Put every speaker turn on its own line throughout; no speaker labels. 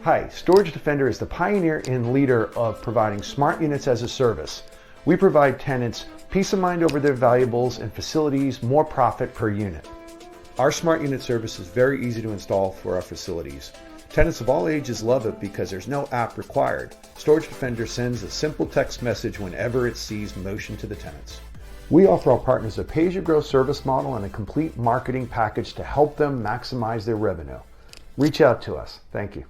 Hi, Storage Defender is the pioneer and leader of providing smart units as a service. We provide tenants peace of mind over their valuables and facilities, more profit per unit. Our smart unit service is very easy to install for our facilities. Tenants of all ages love it because there's no app required. Storage Defender sends a simple text message whenever it sees motion to the tenants. We offer our partners a pay-as-you-grow service model and a complete marketing package to help them maximize their revenue. Reach out to us. Thank you.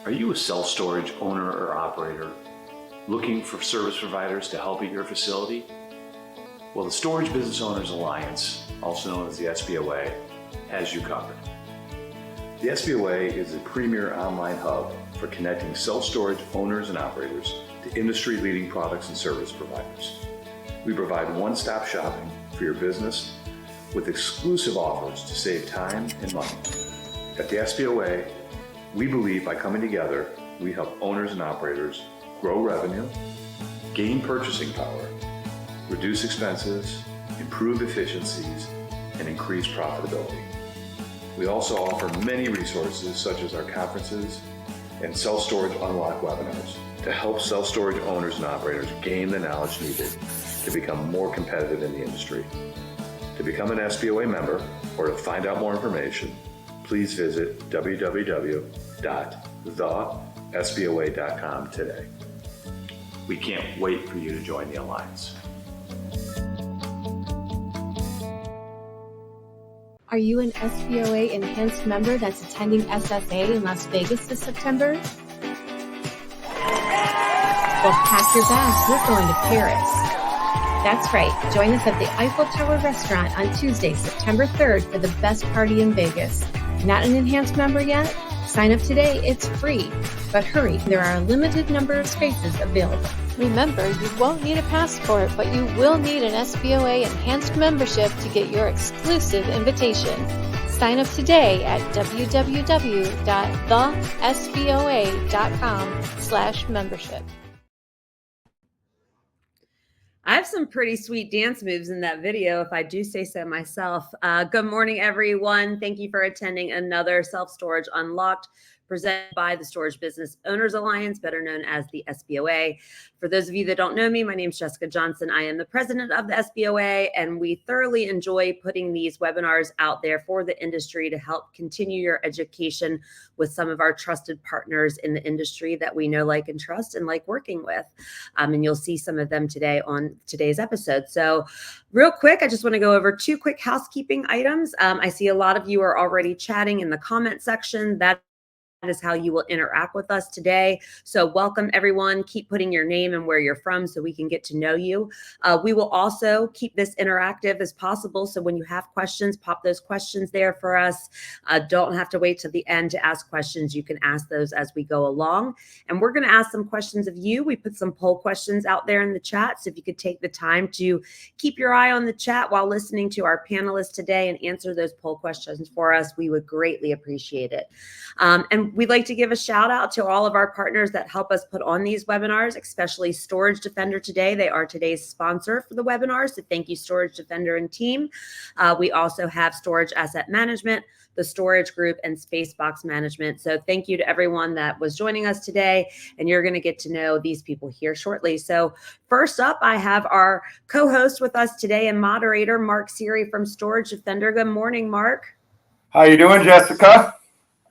Are you a self-storage owner or operator looking for service providers to help at your facility? Well, the Storage Business Owners Alliance, also known as the SBOA, has you covered. The SBOA is a premier online hub for connecting self-storage owners and operators to industry-leading products and service providers. We provide one-stop shopping for your business with exclusive offers to save time and money. At the SBOA, we believe by coming together, we help owners and operators grow revenue, gain purchasing power, reduce expenses, improve efficiencies, and increase profitability. We also offer many resources such as our conferences and Self-Storage Unlock webinars to help self-storage owners and operators gain the knowledge needed to become more competitive in the industry. To become an SBOA member or to find out more information, please visit www.thesboa.com today. We can't wait for you to join the Alliance.
Are you an SBOA Enhanced member that's attending SSA in Las Vegas this September? Well, pack your bags, we're going to Paris. That's right, join us at the Eiffel Tower restaurant on Tuesday, September 3rd for the best party in Vegas. Not an Enhanced member yet? Sign up today, it's free. But hurry, there are a limited number of spaces available.
Remember, you won't need a passport, but you will need an SBOA Enhanced membership to get your exclusive invitation. Sign up today at www.thesboa.com/membership.
I have some pretty sweet dance moves in that video, if I do say so myself. Good morning, everyone. Thank you for attending another Self-Storage Unlocked presented by the Storage Business Owners Alliance, better known as the SBOA. For those of you that don't know me, my name is Jessica Johnson. I am the president of the SBOA, and we thoroughly enjoy putting these webinars out there for the industry to help continue your education with some of our trusted partners in the industry that we know, like, and trust and like working with. And you'll see some of them today on today's episode. So real quick, I just want to go over two quick housekeeping items. I see a lot of you are already chatting in the comment section. That is how you will interact with us today. So welcome, everyone. Keep putting your name and where you're from so we can get to know you. We will also keep this interactive as possible. So when you have questions, pop those questions there for us. Don't have to wait till the end to ask questions. You can ask those as we go along. And we're going to ask some questions of you. We put some poll questions out there in the chat. So if you could take the time to keep your eye on the chat while listening to our panelists today and answer those poll questions for us, we would greatly appreciate it. And we'd like to give a shout out to all of our partners that help us put on these webinars, especially Storage Defender today. They are today's sponsor for the webinar. So thank you, Storage Defender and team. We also have Storage Asset Management, the Storage Group, and Spacebox Management. So thank you to everyone that was joining us today. And you're going to get to know these people here shortly. So first up, I have our co-host with us today and moderator, Mark Seary from Storage Defender. Good morning, Mark.
How you doing, Jessica?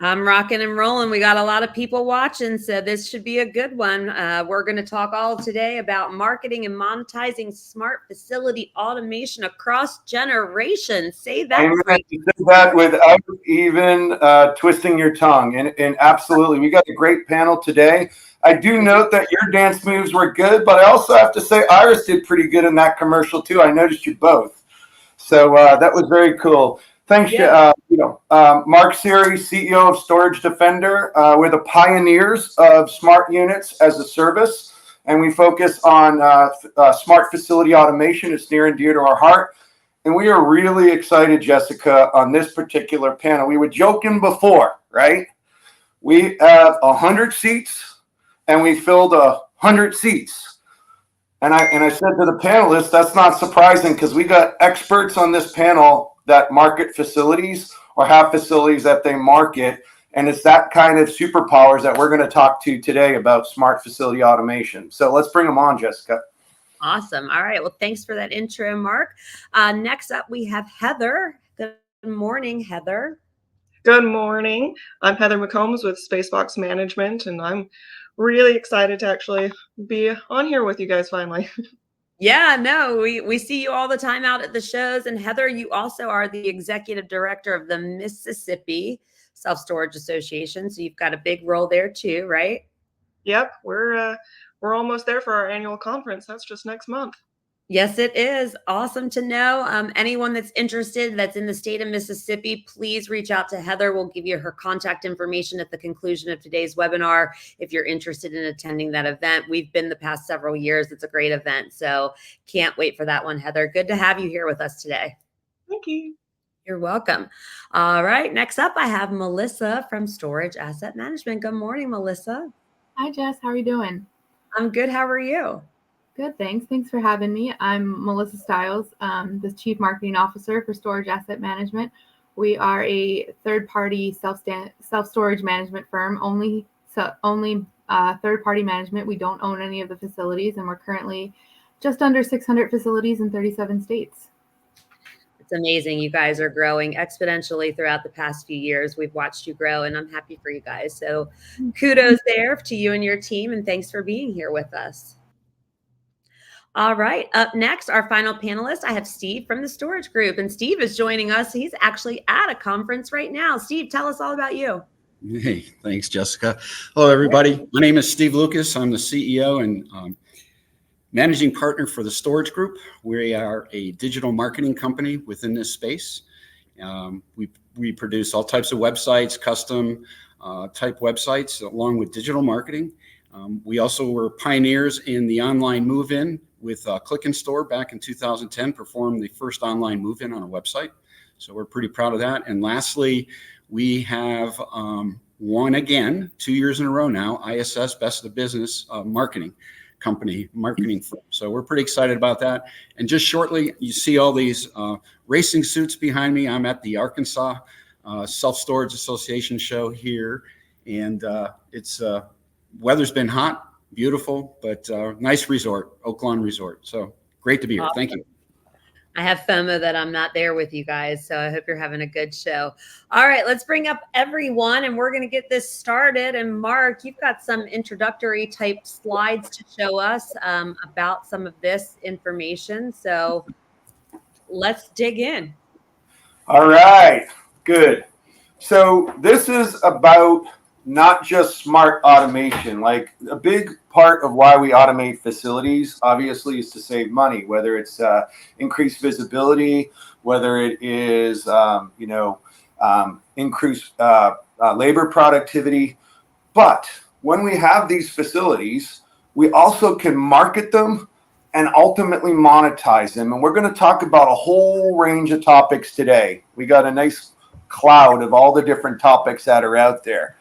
I'm rocking and rolling. We got a lot of people watching, so this should be a good one. We're going to talk all today about marketing and monetizing smart facility automation across generations. Say that.
Right. You said that without even twisting your tongue. And absolutely, we got a great panel today. I do note that your dance moves were good, but I also have to say Iris did pretty good in that commercial too. I noticed you both. So that was very cool. Thanks, yeah. Mark Seary, CEO of Storage Defender. We're the pioneers of smart units as a service, and we focus on smart facility automation. It's near and dear to our heart, and we are really excited, Jessica, on this particular panel. We were joking before, right? We have 100 seats, and we filled a 100 seats. And I said to the panelists, that's not surprising because we got experts on this panel that market facilities or have facilities that they market. And it's that kind of superpowers that we're going to talk to today about smart facility automation. So let's bring them on, Jessica.
Awesome. All right. Well, thanks for that intro, Mark. Next up, we have Heather. Good morning, Heather.
Good morning. I'm Heather McCombs with Spacebox Management, and I'm really excited to actually be on here with you guys finally.
Yeah, no, we see you all the time out at the shows. And Heather, you also are the executive director of the Mississippi Self-Storage Association. So you've got a big role there too, right?
Yep, we're almost there for our annual conference. That's just next month.
Yes, it is. Awesome to know. Anyone that's interested that's in the state of Mississippi, please reach out to Heather. We'll give you her contact information at the conclusion of today's webinar if you're interested in attending that event. We've been the past several years. It's a great event. So can't wait for that one, Heather. Good to have you here with us today.
Thank you.
You're welcome. All right. Next up, I have Melissa from Storage Asset Management. Good morning, Melissa.
Hi, Jess. How are you doing?
I'm good. How are you?
Good, thanks. Thanks for having me. I'm Melissa Stiles, the Chief Marketing Officer for Storage Asset Management. We are a third-party self-storage management firm, only third-party management. We don't own any of the facilities, and we're currently just under 600 facilities in 37 states.
It's amazing. You guys are growing exponentially throughout the past few years. We've watched you grow, and I'm happy for you guys. So kudos there to you and your team, and thanks for being here with us. All right. Up next, our final panelist, I have Steve from the Storage Group. And Steve is joining us. He's actually at a conference right now. Steve, tell us all about you.
Hey, thanks, Jessica. Hello, everybody. My name is Steve Lucas. I'm the CEO and managing partner for the Storage Group. We are a digital marketing company within this space. We produce all types of websites, custom type websites, along with digital marketing. We also were pioneers in the online move-in with Click and Store back in 2010, performed the first online move-in on a website. So we're pretty proud of that. And lastly, we have won again, 2 years in a row now, ISS Best of Business marketing firm. So we're pretty excited about that. And just shortly, you see all these racing suits behind me. I'm at the Arkansas Self-Storage Association show here. And it's weather's been hot, beautiful, but nice resort, Oak Lawn Resort. So great to be here.
Awesome.
Thank you.
I have FOMO that I'm not there with you guys, so I hope you're having a good show. All right, let's bring up everyone, and we're going to get this started. And Mark, you've got some introductory type slides to show us about some of this information. So let's dig in.
All right, good. So this is about not just smart automation. Like a big part of why we automate facilities, obviously, is to save money, whether it's increased visibility, whether it is, increased labor productivity. But when we have these facilities, we also can market them and ultimately monetize them. And we're going to talk about a whole range of topics today. We got a nice cloud of all the different topics that are out there.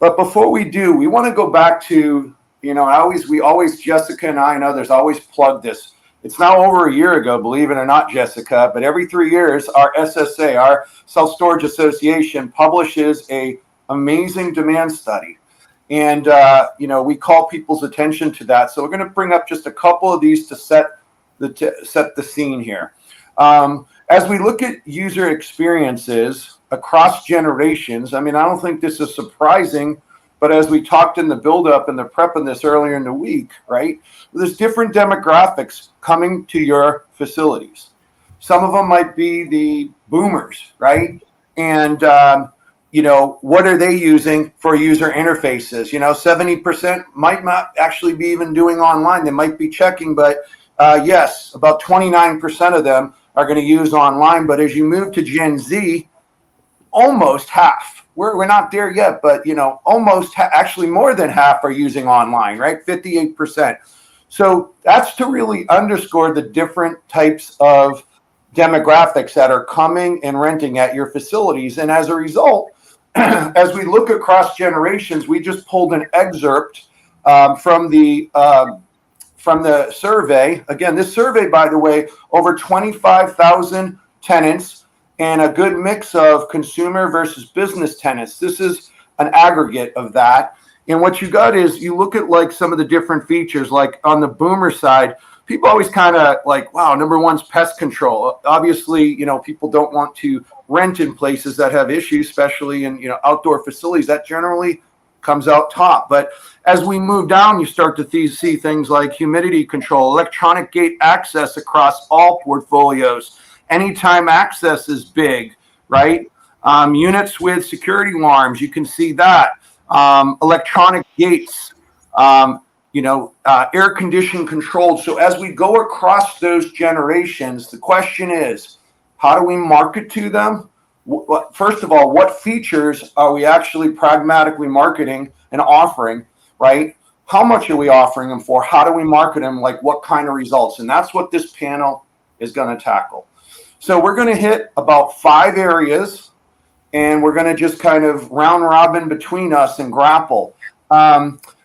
But before we do, we want to go back to, we always, Jessica and I and others always plug this. It's now over a year ago, believe it or not, Jessica, but every 3 years, our SSA, our Self-Storage Association, publishes a amazing demand study. And, we call people's attention to that. So we're going to bring up just a couple of these to set the scene here. As we look at user experiences across generations, I don't think this is surprising, but as we talked in the build-up and the prep on this earlier in the week, right, there's different demographics coming to your facilities. Some of them might be the boomers, right? And, what are they using for user interfaces? 70% might not actually be even doing online. They might be checking, but yes, about 29% of them are going to use online. But as you move to Gen Z, almost half. We're not there yet, but almost actually more than half are using online, right? 58%. So that's to really underscore the different types of demographics that are coming and renting at your facilities. And as a result, as we look across generations, we just pulled an excerpt from the survey. Again, this survey, by the way, over 25,000 tenants and a good mix of consumer versus business tenants. This is an aggregate of that. And what you got is you look at like some of the different features, like on the boomer side, people always kind of like, wow, number one's pest control. Obviously, you know, people don't want to rent in places that have issues, especially in, you know, outdoor facilities. That generally comes out top. But as we move down, you start to see things like humidity control, electronic gate access across all portfolios. Anytime access is big, right? Units with security alarms, you can see that. Electronic gates, air conditioning controlled. So as we go across those generations, the question is, how do we market to them? First of all, what features are we actually pragmatically marketing and offering, right? How much are we offering them for? How do we market them? Like what kind of results? And that's what this panel is going to tackle. So we're going to hit about 5 areas, and we're going to just kind of round robin between us and grapple.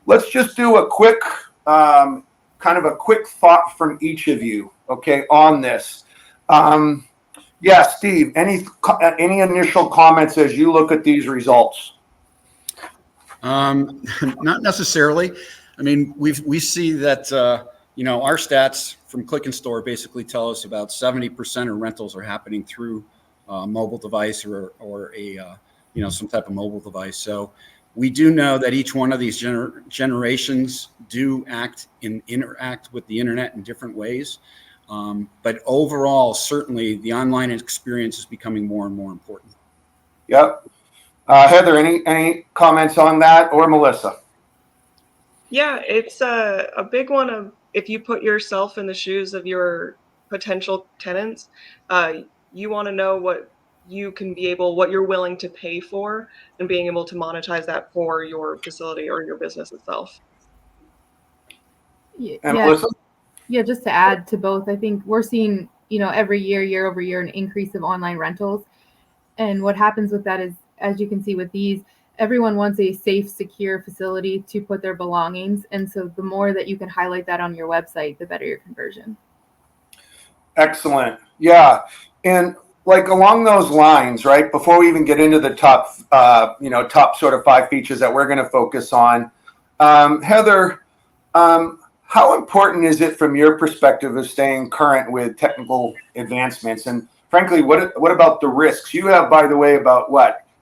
Let's just do a quick, kind of a quick thought from each of you, okay, on this. Yeah, Steve, any initial comments as you look at these results?
Not necessarily. I mean, we see that, our stats from Click and Store basically tell us about 70% of rentals are happening through a mobile device or a, some type of mobile device. So we do know that each one of these generations do interact with the internet in different ways. But overall, certainly the online experience is becoming more and more important.
Yep. Heather, any comments on that, or Melissa?
Yeah, it's a big one of, if you put yourself in the shoes of your potential tenants, you want to know what you're willing to pay for, and being able to monetize that for your facility or your business itself.
Yeah, just to add to both, I think we're seeing, every year over year, an increase of online rentals. And what happens with that is, as you can see with these, everyone wants a safe, secure facility to put their belongings. And so the more that you can highlight that on your website, the better your conversion.
Excellent. Yeah. And like along those lines, right, before we even get into the top sort of 5 features that we're going to focus on, Heather, how important is it from your perspective of staying current with technical advancements? And frankly, what about the risks? You have, by the way, about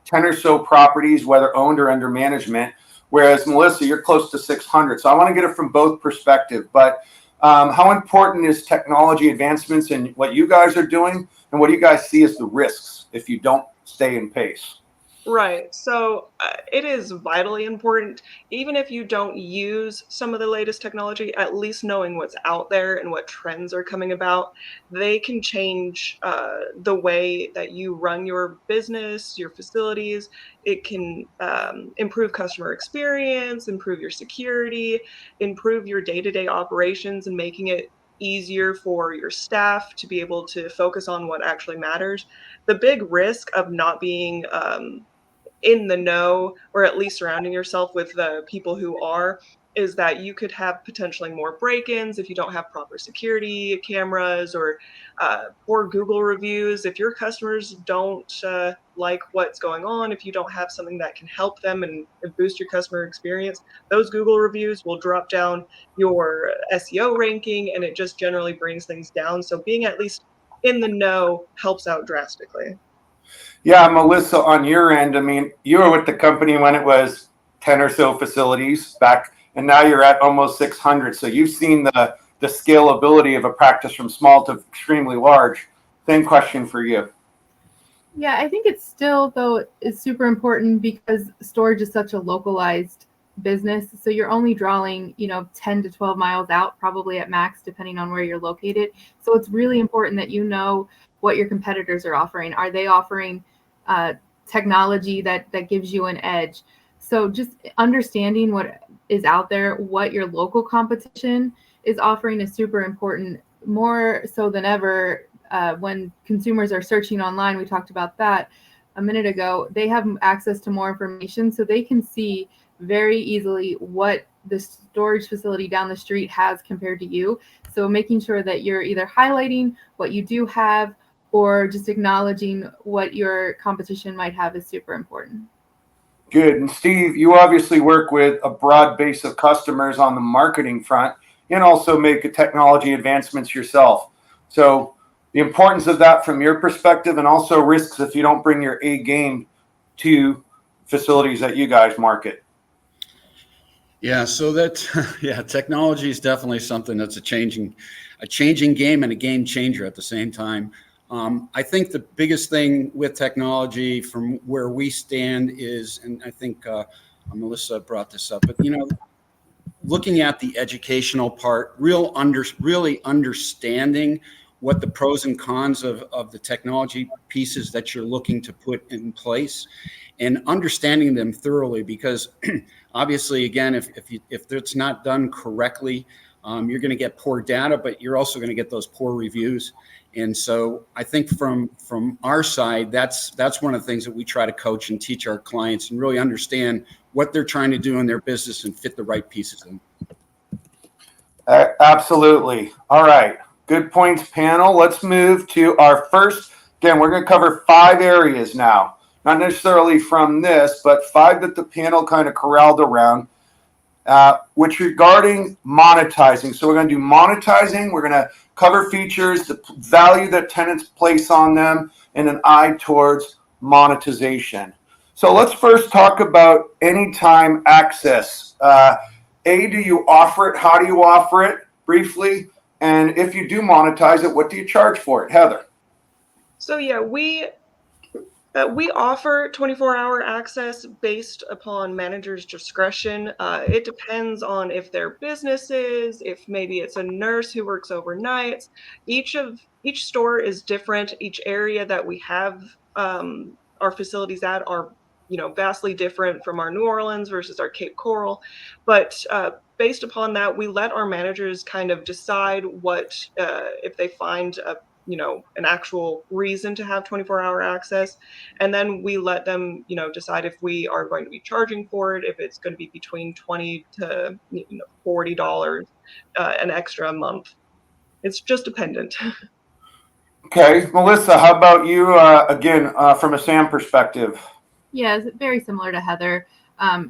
10 or so properties, whether owned or under management, whereas Melissa, you're close to 600. So I want to get it from both perspectives. But how important is technology advancements in what you guys are doing? And what do you guys see as the risks if you don't stay in pace?
Right. So it is vitally important, even if you don't use some of the latest technology, at least knowing what's out there and what trends are coming about. They can change the way that you run your business, your facilities. It can improve customer experience, improve your security, improve your day-to-day operations, and making it easier for your staff to be able to focus on what actually matters. The big risk of not being in the know, or at least surrounding yourself with the people who are, is that you could have potentially more break-ins if you don't have proper security cameras, or poor Google reviews. If your customers don't like what's going on, if you don't have something that can help them and boost your customer experience, those Google reviews will drop down your SEO ranking, and it just generally brings things down. So being at least in the know helps out drastically.
Yeah, Melissa, on your end, I mean, you were with the company when it was 10 or so facilities back, and now you're at almost 600. So you've seen the scalability of a practice from small to extremely large. Same question for you.
Yeah, I think it's still, though, is super important because storage is such a localized business. So you're only drawing, 10 to 12 miles out, probably at max, depending on where you're located. So it's really important that you know what your competitors are offering. Are they offering technology that gives you an edge? So just understanding what is out there, what your local competition is offering, is super important, more so than ever. When consumers are searching online, we talked about that a minute ago, they have access to more information, so they can see very easily what the storage facility down the street has compared to you. So making sure that you're either highlighting what you do have or just acknowledging what your competition might have is super important.
Good. And Steve, you obviously work with a broad base of customers on the marketing front and also make technology advancements yourself. So the importance of that from your perspective, and also risks if you don't bring your A game to facilities that you guys market.
Yeah, so technology is definitely something that's a changing game and a game changer at the same time. I think the biggest thing with technology from where we stand is, and I think Melissa brought this up, but looking at the educational part, really understanding what the pros and cons of the technology pieces that you're looking to put in place, and understanding them thoroughly, because obviously, again, if it's not done correctly, you're going to get poor data, but you're also going to get those poor reviews. And so I think from our side, that's one of the things that we try to coach and teach our clients, and really understand what they're trying to do in their business and fit the right pieces in.
Absolutely. All right. Good points, panel. Let's move to our first. Again, we're going to cover 5 areas now. Not necessarily from this, but 5 that the panel kind of corralled around, which regarding monetizing. So we're going to do monetizing. We're going to cover features, the value that tenants place on them, and an eye towards monetization. So let's first talk about anytime access. Do you offer it? How do you offer it? Briefly. And if you do monetize it, what do you charge for it? Heather.
So yeah, we offer 24-hour access based upon manager's discretion. It depends on if they're businesses, if maybe it's a nurse who works overnight. Each store is different. Each area that we have our facilities at are vastly different from our New Orleans versus our Cape Coral. But based upon that, we let our managers kind of decide what if they find an actual reason to have 24-hour access. And then we let them, decide if we are going to be charging for it, if it's going to be between $20 to $40 an extra a month. It's just dependent.
Okay. Melissa, how about you, again, from a SAM perspective?
Yeah, it's very similar to Heather.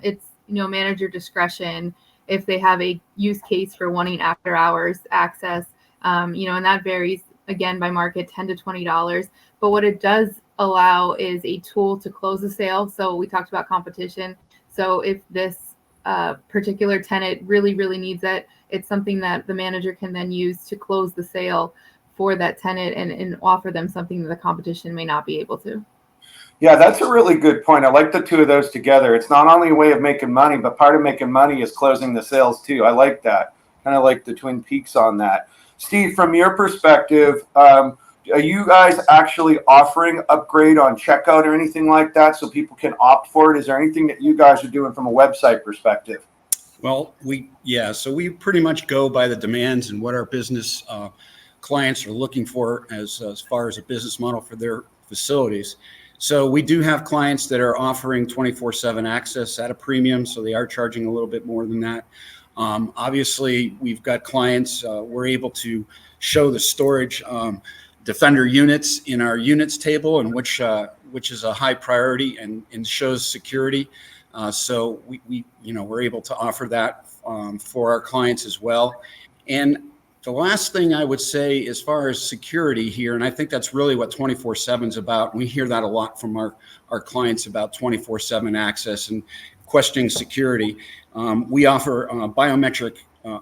It's, manager discretion if they have a use case for wanting after hours access, and that varies again by market, $10 to $20. But what it does allow is a tool to close the sale. So we talked about competition. So if this particular tenant really, really needs it, it's something that the manager can then use to close the sale for that tenant and offer them something that the competition may not be able to.
Yeah, that's a really good point. I like the 2 of those together. It's not only a way of making money, but part of making money is closing the sales too. I like that. Kind of like the Twin Peaks on that. Steve, from your perspective, are you guys actually offering upgrade on checkout or anything like that so people can opt for it? Is there anything that you guys are doing from a website perspective?
Well, so we pretty much go by the demands and what our business clients are looking for as far as a business model for their facilities. So we do have clients that are offering 24/7 access at a premium, so they are charging a little bit more than that. Obviously, we've got clients, we're able to show the storage Defender units in our units table, and which is a high priority and shows security. So we're able to offer that for our clients as well. And the last thing I would say as far as security here, and I think that's really what 24/7 is about. We hear that a lot from our clients about 24/7 access and questioning security. We offer biometric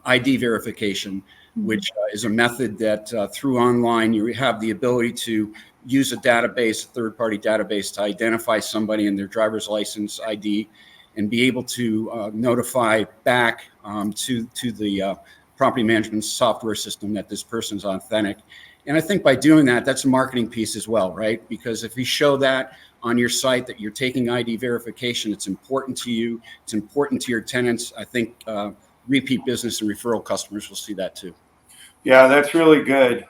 ID verification, which is a method that through online, you have the ability to use a database, a third-party database, to identify somebody in their driver's license ID and be able to notify back to the property management software system that this person's authentic. And I think by doing that, that's a marketing piece as well, right? Because if you show that on your site that you're taking ID verification, it's important to you, it's important to your tenants. I think repeat business and referral customers will see that too.
Yeah, that's really good.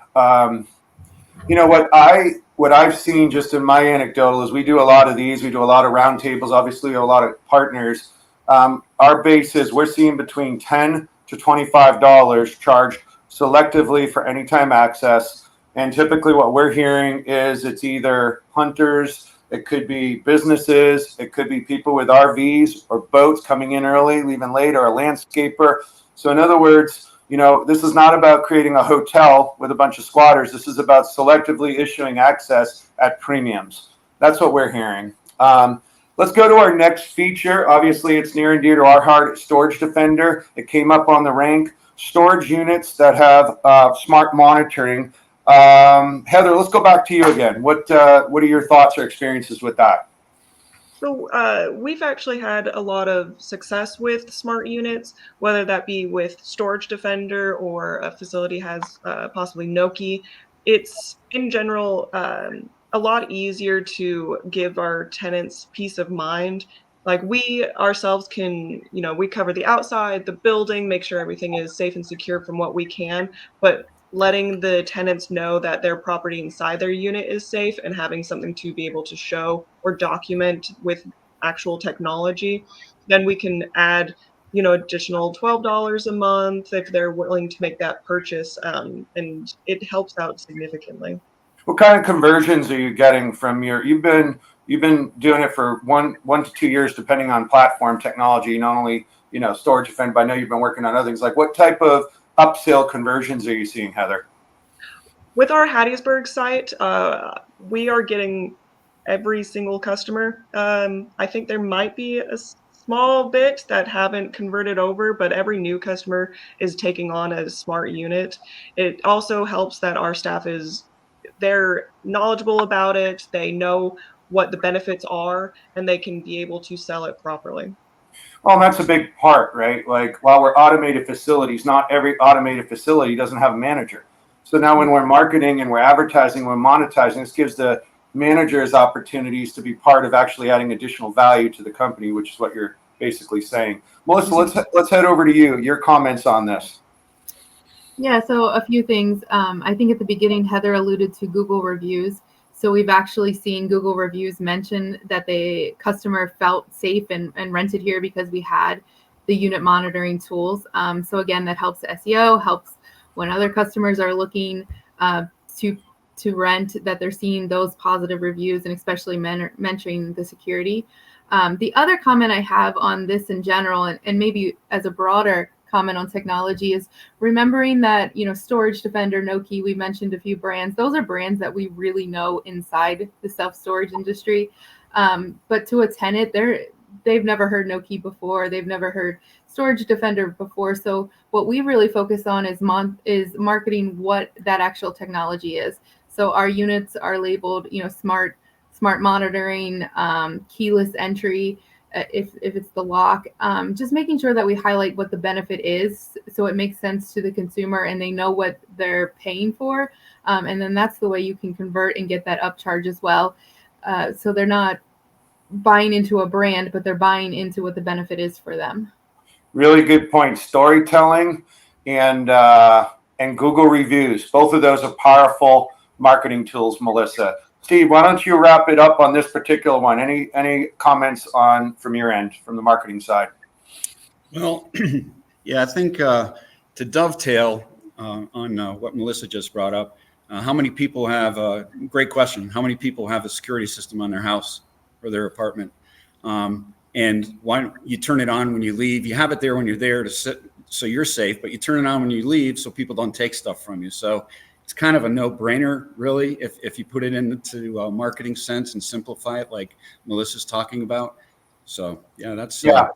What I've seen just in my anecdotal is we do a lot of these. We do a lot of roundtables. Obviously, a lot of partners. Our base is we're seeing between $10 to $25 charged selectively for anytime access. And typically what we're hearing is it's either hunters, it could be businesses, it could be people with RVs or boats coming in early, leaving late, or a landscaper. So in other words, this is not about creating a hotel with a bunch of squatters. This is about selectively issuing access at premiums. That's what we're hearing. Let's go to our next feature. Obviously, it's near and dear to our heart, Storage Defender. It came up on the rank. Storage units that have smart monitoring. Heather, let's go back to you again. What are your thoughts or experiences with that?
So we've actually had a lot of success with smart units, whether that be with Storage Defender or a facility has possibly Noki. It's in general a lot easier to give our tenants peace of mind. Like we ourselves can, we cover the outside, the building, make sure everything is safe and secure from what we can, but letting the tenants know that their property inside their unit is safe and having something to be able to show or document with actual technology, then we can add, additional $12 a month if they're willing to make that purchase, and it helps out significantly.
What kind of conversions are you getting from you've been doing it for one to 2 years, depending on platform technology, not only, Storage Defender, but I know you've been working on other things. Like what type of upsell conversions are you seeing, Heather?
With our Hattiesburg site, we are getting every single customer. I think there might be a small bit that haven't converted over, but every new customer is taking on a smart unit. It also helps that our staff they're knowledgeable about it. They know what the benefits are, and they can be able to sell it properly.
Well, that's a big part, right? Like while we're automated facilities, not every automated facility doesn't have a manager. So now when we're marketing and we're advertising, we're monetizing, this gives the managers opportunities to be part of actually adding additional value to the company, which is what you're basically saying. Melissa, let's head over to you. Your comments on this.
Yeah, so a few things. I think at the beginning, Heather alluded to Google reviews. So we've actually seen Google reviews mention that the customer felt safe and rented here because we had the unit monitoring tools. So again, that helps SEO, helps when other customers are looking to rent, that they're seeing those positive reviews, and especially mentioning the security. The other comment I have on this in general, and maybe as a broader comment on technology, is remembering that, Storage Defender, Noki, we mentioned a few brands. Those are brands that we really know inside the self-storage industry. But to a tenant, they've never heard Noki before. They've never heard Storage Defender before. So what we really focus on is marketing what that actual technology is. So our units are labeled, smart monitoring, keyless entry, if it's the lock, just making sure that we highlight what the benefit is, so it makes sense to the consumer and they know what they're paying for. And then that's the way you can convert and get that upcharge as well. So they're not buying into a brand, but they're buying into what the benefit is for them.
Really good point. Storytelling and Google reviews. Both of those are powerful marketing tools, Melissa. Steve, why don't you wrap it up on this particular one? Any comments from your end, from the marketing side?
Well, yeah, I think to dovetail on what Melissa just brought up, how many people have a great question? How many people have a security system on their house or their apartment? And why you turn it on when you leave? You have it there when you're there to sit, so you're safe, but you turn it on when you leave so people don't take stuff from you. So it's kind of a no-brainer, really, if you put it into a marketing sense and simplify it like Melissa's talking about. So, yeah, that's...
Yeah,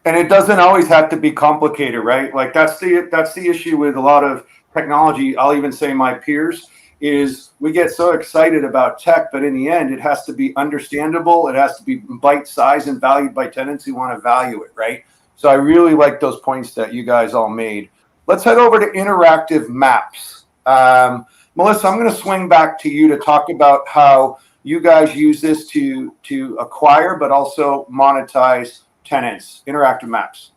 and it doesn't always have to be complicated, right? Like that's the issue with a lot of technology. I'll even say my peers is we get so excited about tech, but in the end, it has to be understandable. It has to be bite-sized and valued by tenants who want to value it, right? So I really like those points that you guys all made. Let's head over to interactive maps. Melissa, I'm going to swing back to you to talk about how you guys use this to acquire, but also monetize tenants, interactive maps.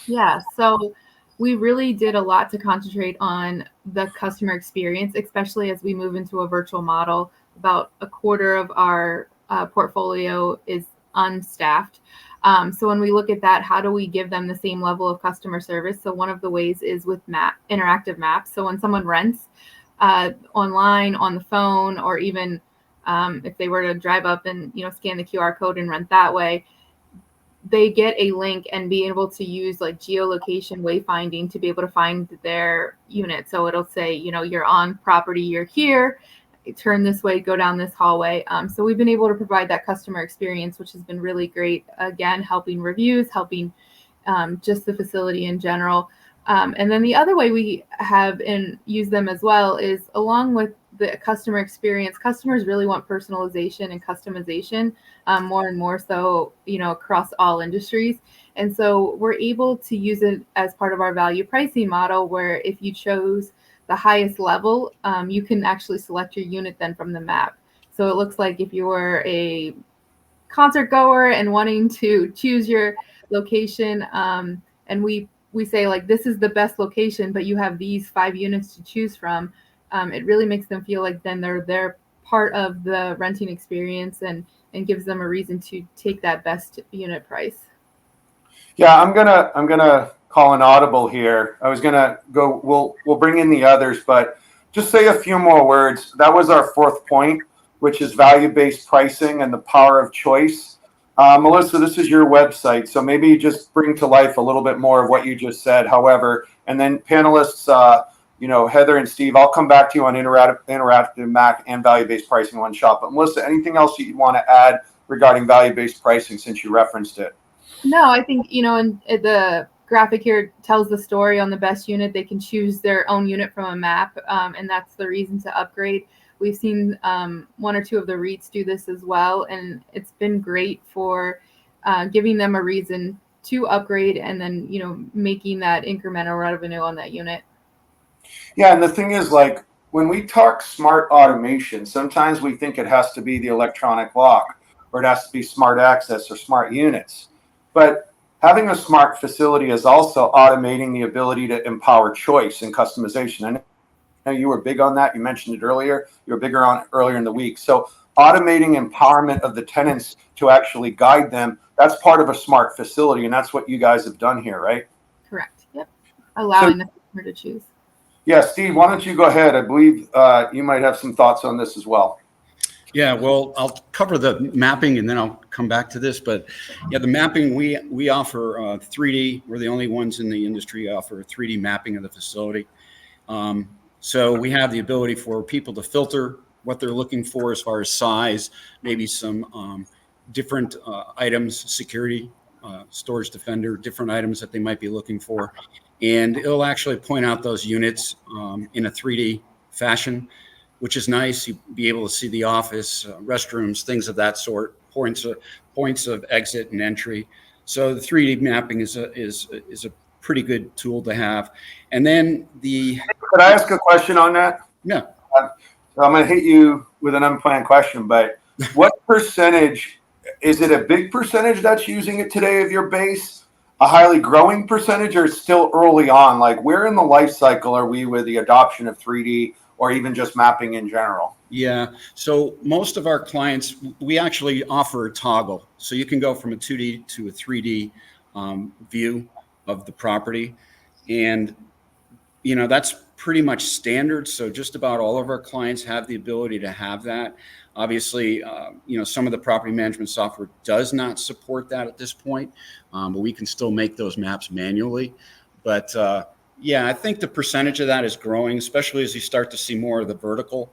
Yeah, so we really did a lot to concentrate on the customer experience, especially as we move into a virtual model. About a quarter of our portfolio is unstaffed. So when we look at that, how do we give them the same level of customer service? So one of the ways is with interactive maps. So when someone rents online, on the phone, or even if they were to drive up and scan the QR code and rent that way, they get a link and be able to use like geolocation wayfinding to be able to find their unit. So it'll say, you're on property, you're here, turn this way, go down this hallway. So we've been able to provide that customer experience, which has been really great. Again, helping reviews, helping just the facility in general. And then the other way we have and use them as well is along with the customer experience. Customers really want personalization and customization more and more so, across all industries. And so we're able to use it as part of our value pricing model, where if you chose the highest level, you can actually select your unit then from the map. So it looks like if you were a concert goer and wanting to choose your location, and we say like, this is the best location, but you have these 5 units to choose from, it really makes them feel like then they're part of the renting experience and gives them a reason to take that best unit price.
Yeah, I'm gonna call an audible here. I was gonna go. We'll bring in the others, but just say a few more words. That was our 4th point, which is value-based pricing and the power of choice. Melissa, this is your website, so maybe just bring to life a little bit more of what you just said. However, and then panelists, Heather and Steve, I'll come back to you on interactive Mac and value-based pricing one shot. But Melissa, anything else you want to add regarding value-based pricing since you referenced it?
No, I think, in the graphic here tells the story on the best unit. They can choose their own unit from a map, and that's the reason to upgrade. We've seen 1 or 2 of the REITs do this as well, and it's been great for giving them a reason to upgrade and then, making that incremental revenue on that unit.
Yeah, and the thing is, like, when we talk smart automation, sometimes we think it has to be the electronic lock, or it has to be smart access or smart units. But having a smart facility is also automating the ability to empower choice and customization. I know you were big on that. You mentioned it earlier. You were bigger on it earlier in the week. So automating empowerment of the tenants to actually guide them, that's part of a smart facility, and that's what you guys have done here, right?
Correct. Yep. Allowing the customer to choose.
Yeah, Steve, why don't you go ahead? I believe you might have some thoughts on this as well.
Yeah, well, I'll cover the mapping and then I'll come back to this. But yeah, the mapping, we offer 3D. We're the only ones in the industry offer 3D mapping of the facility. So we have the ability for people to filter what they're looking for as far as size, maybe some different items, security, storage defender, different items that they might be looking for. And it'll actually point out those units in a 3D fashion, which is nice. You'll be able to see the office, restrooms, things of that sort, points of exit and entry. So the 3D mapping is a pretty good tool to have. And then
Could I ask a question on that?
Yeah.
So I'm going to hit you with an unplanned question, but what percentage, is it a big percentage that's using it today of your base, a highly growing percentage, or still early on? Like, where in the life cycle are we with the adoption of 3D or even just mapping in general?
Yeah. So most of our clients, we actually offer a toggle. So you can go from a 2D to a 3D view of the property. And, that's pretty much standard. So just about all of our clients have the ability to have that. Obviously, some of the property management software does not support that at this point, but we can still make those maps manually. But yeah, I think the percentage of that is growing, especially as you start to see more of the vertical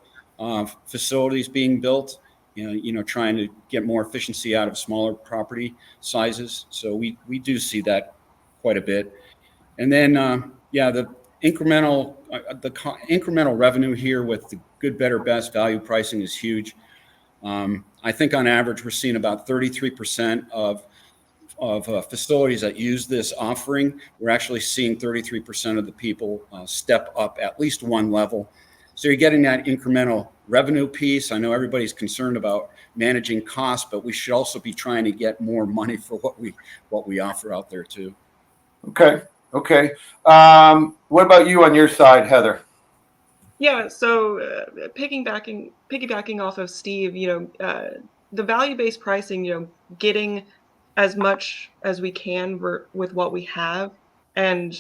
facilities being built, trying to get more efficiency out of smaller property sizes. So we do see that quite a bit. And then, the incremental revenue here with the good, better, best value pricing is huge. I think on average, we're seeing about 33% of facilities that use this offering. We're actually seeing 33% of the people step up at least one level. So you're getting that incremental revenue piece. I know everybody's concerned about managing costs, but we should also be trying to get more money for what we offer out there too.
Okay. What about you on your side, Heather?
Yeah, so piggybacking off of Steve, the value-based pricing, getting as much as we can with what we have. And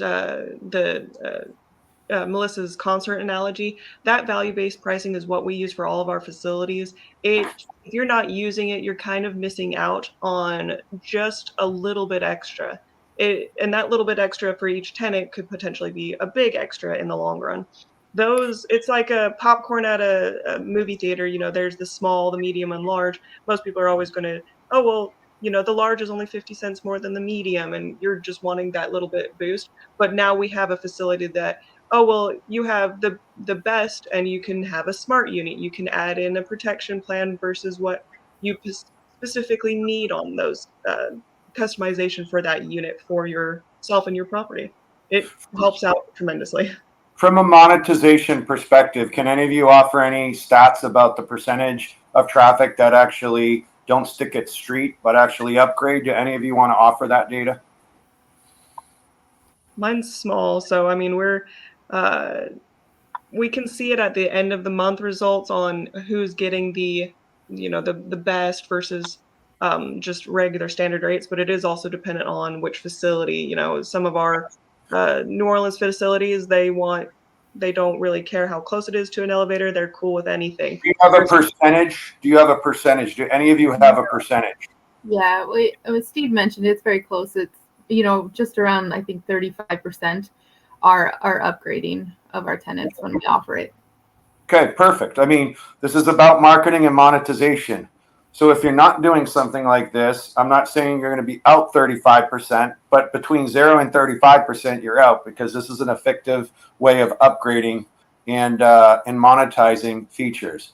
Melissa's concert analogy, that value-based pricing is what we use for all of our facilities. If you're not using it, you're kind of missing out on just a little bit extra. And that little bit extra for each tenant could potentially be a big extra in the long run. It's like a popcorn at a movie theater. There's the small, the medium, and large. Most people are always going to, oh, well, the large is only 50 cents more than the medium, and you're just wanting that little bit boost. But now we have a facility that, oh, well, you have the best, and you can have a smart unit. You can add in a protection plan versus what you specifically need on those customization for that unit for yourself and your property. It helps out tremendously.
From a monetization perspective, can any of you offer any stats about the percentage of traffic that actually don't stick at street but actually upgrade? Do any of you want to offer that data?
Mine's small, so I mean we can see it at the end of the month results on who's getting the best versus just regular standard rates, but it is also dependent on which facility. Some of our New Orleans facilities, they don't really care how close it is to an elevator. They're cool with anything.
Do you have a percentage? Do any of you have a percentage?
Yeah, as Steve mentioned, it's very close. It's just around, I think, 35% are upgrading of our tenants when we offer it.
Okay, perfect. I mean, this is about marketing and monetization. So if you're not doing something like this, I'm not saying you're going to be out 35%, but between 0 and 35%, you're out, because this is an effective way of upgrading and monetizing features.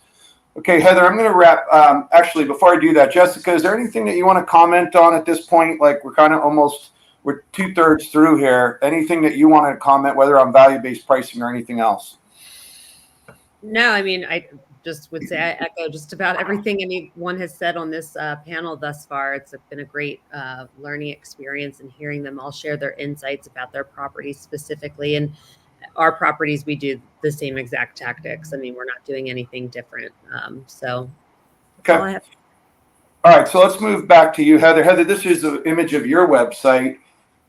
Okay, Heather, I'm going to wrap. Actually, before I do that, Jessica, is there anything that you want to comment on at this point? Like, we're 2/3 through here. Anything that you want to comment, whether on value-based pricing or anything else?
No, I mean, I just would say I echo just about everything anyone has said on this panel thus far. It's been a great learning experience, and hearing them all share their insights about their properties specifically. And our properties, we do the same exact tactics. I mean, we're not doing anything different. So
okay.
All I have.
All right, so let's move back to you, Heather. Heather, this is an image of your website.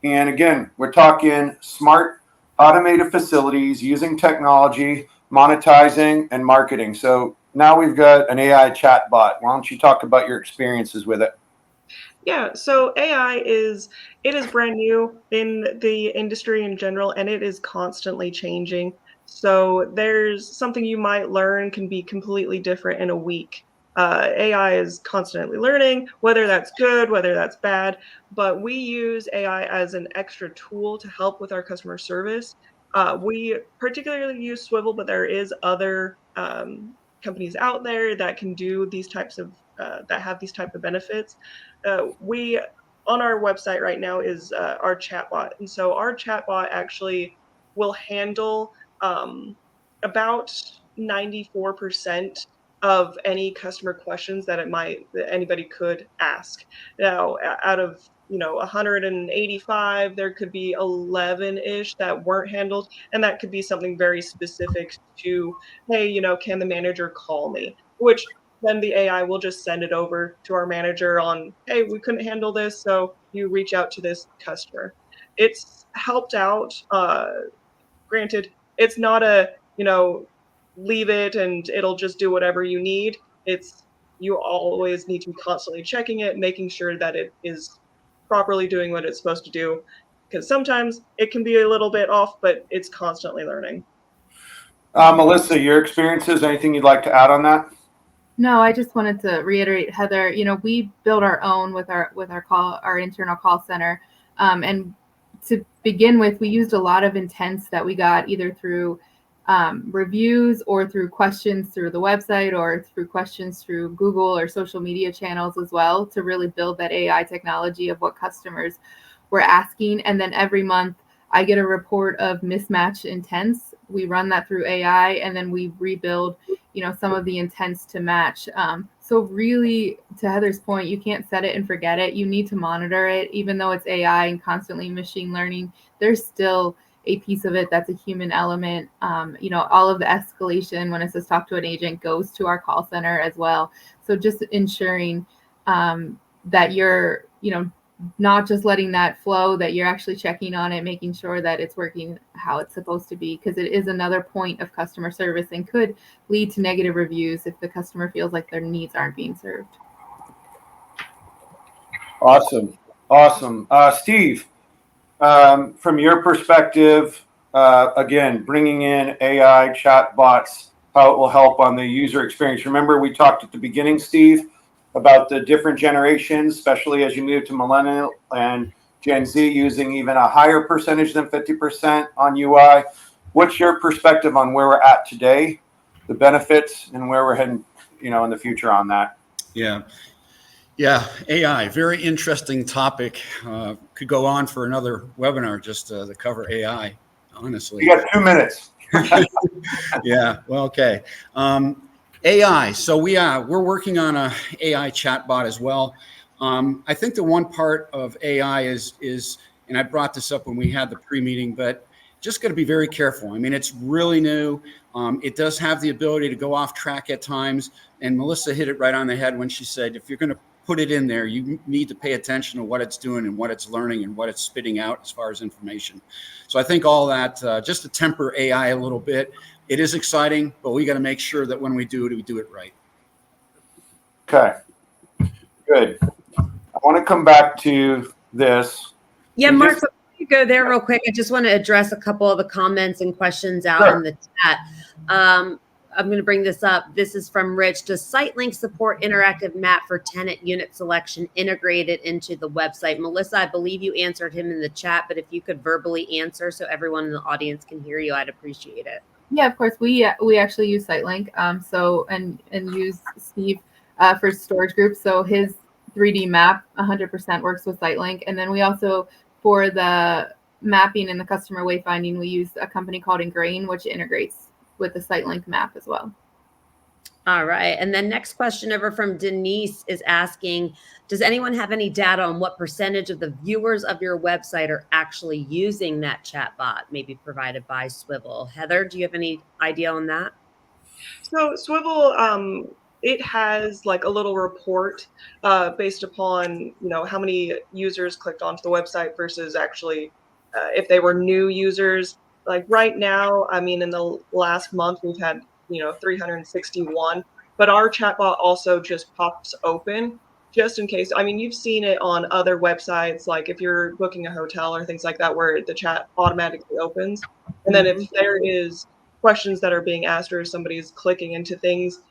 And again, we're talking smart automated facilities using technology, monetizing, and marketing. So now we've got an AI chatbot. Why don't you talk about your experiences with it?
Yeah, so AI is brand new in the industry in general, and it is constantly changing. So there's something you might learn can be completely different in a week. AI is constantly learning, whether that's good, whether that's bad, but we use AI as an extra tool to help with our customer service. We particularly use Swivel, but there is other companies out there that can do these types of that have these type of benefits. We on our website right now is our chatbot, and so our chatbot actually will handle about 94% of any customer questions that anybody could ask. Now, out of 185, there could be 11-ish that weren't handled, and that could be something very specific to, hey, can the manager call me? Which then the AI will just send it over to our manager on, hey, we couldn't handle this, so you reach out to this customer. It's helped out. Granted, it's not a, leave it and it'll just do whatever you need. You always need to be constantly checking it, making sure that it is properly doing what it's supposed to do, because sometimes it can be a little bit off, but it's constantly learning.
Melissa, your experiences, anything you'd like to add on that?
No, I just wanted to reiterate, Heather, we build our own with our internal call center. And to begin with, we used a lot of intents that we got either through reviews or through questions through the website or through questions through Google or social media channels as well, to really build that AI technology of what customers were asking. And then every month I get a report of mismatched intents. We run that through AI, and then we rebuild some of the intents to match. So really, to Heather's point, you can't set it and forget it. You need to monitor it. Even though it's AI and constantly machine learning, there's still a piece of it that's a human element. All of the escalation when it says talk to an agent goes to our call center as well. So just ensuring that you're not just letting that flow, that you're actually checking on it, making sure that it's working how it's supposed to be, because it is another point of customer service and could lead to negative reviews if the customer feels like their needs aren't being served.
Awesome. Steve, from your perspective, again, bringing in AI chatbots, how it will help on the user experience. Remember, we talked at the beginning, Steve, about the different generations, especially as you move to millennial and Gen Z, using even a higher percentage than 50% on UI. What's your perspective on where we're at today, the benefits, and where we're heading, in the future on that?
Yeah, AI, very interesting topic. Could go on for another webinar just to cover AI, honestly.
You got 2 minutes.
Yeah, well, okay. AI, so we're working on a AI chatbot as well. I think the one part of AI is, and I brought this up when we had the pre-meeting, but just got to be very careful. I mean, it's really new. It does have the ability to go off track at times. And Melissa hit it right on the head when she said, if you're going to put it in there, you need to pay attention to what it's doing and what it's learning and what it's spitting out as far as information. So I think all that, just to temper AI a little bit, it is exciting, but we got to make sure that when we do it right.
Okay, good. I want to come back to this.
Yeah, Mark, before you go there real quick, I just want to address a couple of the comments and questions out in the chat. I'm going to bring this up. This is from Rich. Does SiteLink support interactive map for tenant unit selection integrated into the website? Melissa, I believe you answered him in the chat, but if you could verbally answer so everyone in the audience can hear you, I'd appreciate it.
Yeah, of course. We actually use SiteLink, and use Steve for storage groups. So his 3D map 100% works with SiteLink, and then we also, for the mapping and the customer wayfinding, we use a company called Ingrain, which integrates with the SiteLink map as well.
All right. And then next question over from Denise is asking, does anyone have any data on what percentage of the viewers of your website are actually using that chatbot, maybe provided by Swivel? Heather, do you have any idea on that?
So Swivel, it has like a little report based upon, how many users clicked onto the website versus actually if they were new users. Like right now, I mean, in the last month, we've had, 361, but our chatbot also just pops open just in case. I mean, you've seen it on other websites, like if you're booking a hotel or things like that, where the chat automatically opens. And then if there is questions that are being asked or somebody's clicking into things,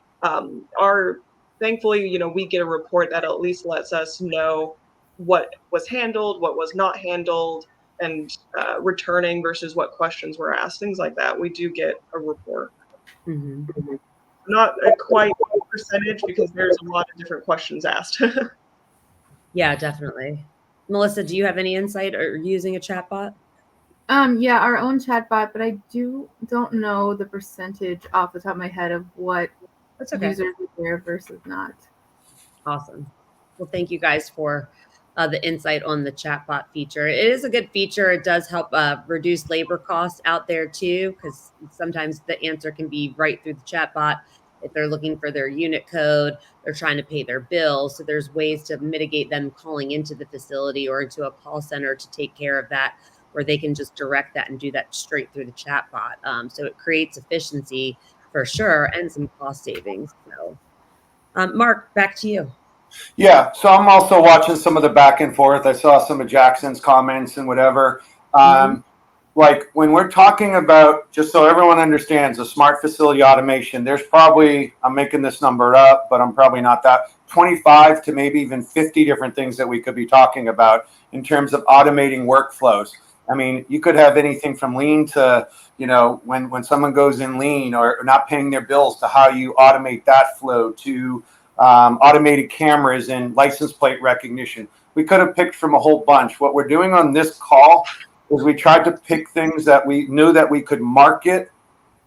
thankfully, we get a report that at least lets us know what was handled, what was not handled, and returning versus what questions were asked, things like that. We do get a report.
Mm-hmm.
Not a quite percentage because there's a lot of different questions asked.
Yeah, definitely. Melissa, do you have any insight or using a chatbot?
Yeah, our own chatbot, but I don't know the percentage off the top of my head of what users are there versus not.
Awesome. Well, thank you guys for the insight on the chatbot feature. It is a good feature. It does help reduce labor costs out there too, because sometimes the answer can be right through the chatbot. If they're looking for their unit code, they're trying to pay their bills. So there's ways to mitigate them calling into the facility or into a call center to take care of that, where they can just direct that and do that straight through the chatbot. So it creates efficiency for sure and some cost savings. So, Mark, back to you.
Yeah, so I'm also watching some of the back and forth. I saw some of Jackson's comments and whatever. Like when we're talking about, just so everyone understands, a smart facility automation, there's probably, I'm making this number up, but I'm probably not that, 25 to maybe even 50 different things that we could be talking about in terms of automating workflows. I mean, you could have anything from lean to, when someone goes in lean or not paying their bills, to how you automate that flow, to automated cameras and license plate recognition. We could have picked from a whole bunch. What we're doing on this call is we tried to pick things that we knew that we could market